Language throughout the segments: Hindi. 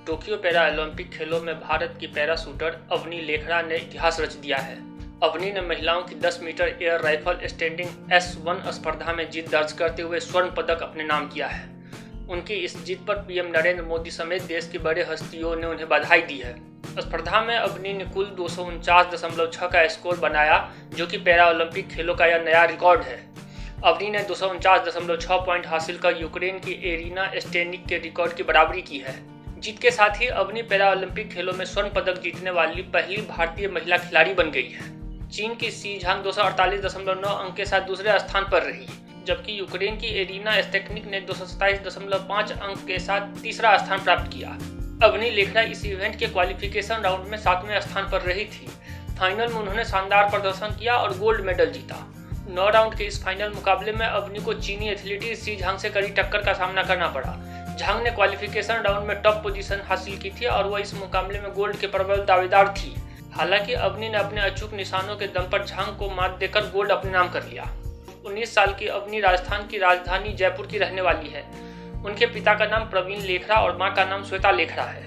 टोक्यो पैरा ओलंपिक खेलों में भारत की पैरा शूटर अवनी लेखरा ने इतिहास रच दिया है। अवनी ने महिलाओं की 10 metre air rifle standing S1 स्पर्धा में जीत दर्ज करते हुए स्वर्ण पदक अपने नाम किया है। उनकी इस जीत पर पीएम नरेंद्र मोदी समेत देश की बड़े हस्तियों ने उन्हें बधाई दी है। स्पर्धा में अवनी ने कुल 249.6 का स्कोर बनाया, जो कि पैरा ओलंपिक खेलों का यह नया रिकॉर्ड है। अवनी ने 249.6 पॉइंट हासिल कर यूक्रेन की एरिना स्टेनिक के रिकॉर्ड की बराबरी की है। जीत के साथ ही अवनी पैरा ओलंपिक खेलों में स्वर्ण पदक जीतने वाली पहली भारतीय महिला खिलाड़ी बन गई है। चीन की शी झांग 248.9 अंक के साथ दूसरे स्थान पर रही, जबकि यूक्रेन की एरिना स्टेनिक ने 227.5 अंक के साथ तीसरा स्थान प्राप्त किया। अवनी लेखरा इस इवेंट के क्वालिफिकेशन राउंड में 7वें स्थान पर रही थी। फाइनल में उन्होंने शानदार प्रदर्शन किया और गोल्ड मेडल जीता। 9 राउंड के इस फाइनल मुकाबले में अवनी को चीनी एथलीट शी झांग से कड़ी टक्कर का सामना करना पड़ा। झांग ने क्वालिफिकेशन राउंड में टॉप पोजीशन हासिल की थी और वह इस मुकाबले में गोल्ड के प्रबल दावेदार थी। हालांकि अवनी ने अपने अचूक निशानों के दम पर झांग को मात देकर गोल्ड अपने नाम कर लिया। 19 साल की अवनी राजस्थान की राजधानी जयपुर की रहने वाली है। उनके पिता का नाम प्रवीण लेखरा और मां का नाम श्वेता लेखरा है।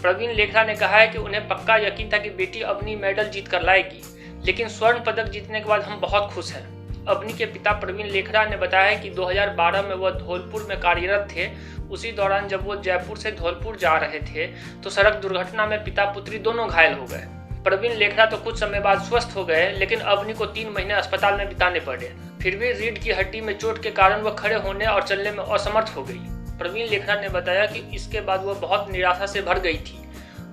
प्रवीण लेखरा ने कहा है कि उन्हें पक्का यकीन था कि बेटी अवनी मेडल जीत कर लाएगी, लेकिन स्वर्ण पदक जीतने के बाद हम बहुत खुश हैं। अवनी के पिता प्रवीण लेखरा ने बताया कि 2012 में वह धौलपुर में कार्यरत थे। उसी दौरान जब वो जयपुर से धौलपुर जा रहे थे तो सड़क दुर्घटना में पिता पुत्री दोनों घायल हो गए। प्रवीण लेखरा तो कुछ समय बाद स्वस्थ हो गए, लेकिन अवनी को 3 महीने अस्पताल में बिताने पड़े। फिर भी रीढ़ की हड्डी में चोट के कारण वह खड़े होने और चलने में असमर्थ हो गई। प्रवीण लेखरा ने बताया कि इसके बाद वह बहुत निराशा से भर गई थी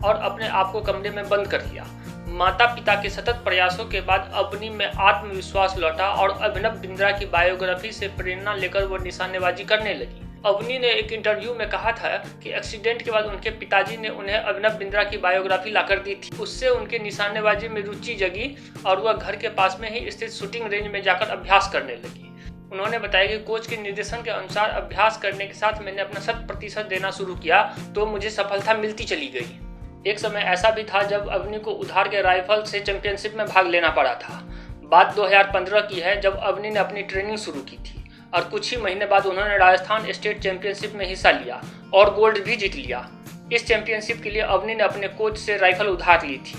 और अपने आप को कमरे में बंद कर लिया। माता पिता के सतत प्रयासों के बाद अवनी में आत्मविश्वास लौटा और अभिनव बिंद्रा की बायोग्राफी से प्रेरणा लेकर वो निशानेबाजी करने लगी। अवनी ने एक इंटरव्यू में कहा था कि एक्सीडेंट के बाद उनके पिताजी ने उन्हें अभिनव बिंद्रा की बायोग्राफी लाकर दी थी। उससे उनके निशानेबाजी में रुचि जगी और वह घर के पास में ही स्थित शूटिंग रेंज में जाकर अभ्यास करने लगी। उन्होंने बताया कि कोच के निर्देशन के अनुसार अभ्यास करने के साथ मैंने अपना 100% देना शुरू किया तो मुझे सफलता मिलती चली गई। एक समय ऐसा भी था जब अवनी को उधार के राइफल से चैंपियनशिप में भाग लेना पड़ा था। बात 2015 की है, जब अवनी ने अपनी ट्रेनिंग शुरू की थी और कुछ ही महीने बाद उन्होंने राजस्थान स्टेट चैंपियनशिप में हिस्सा लिया और गोल्ड भी जीत लिया। इस चैंपियनशिप के लिए अवनी ने अपने कोच से राइफल उधार ली थी।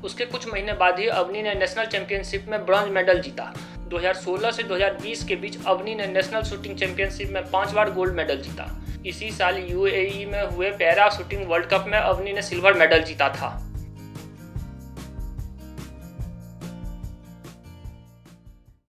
उसके कुछ महीने बाद ही अवनी ने नेशनल चैंपियनशिप में ब्रॉन्ज मेडल जीता। 2016 से 2020 के बीच अवनी ने नेशनल शूटिंग चैंपियनशिप में 5 बार गोल्ड मेडल जीता। इसी साल UAE में हुए पैरा शूटिंग वर्ल्ड कप में अवनी ने सिल्वर मेडल जीता था।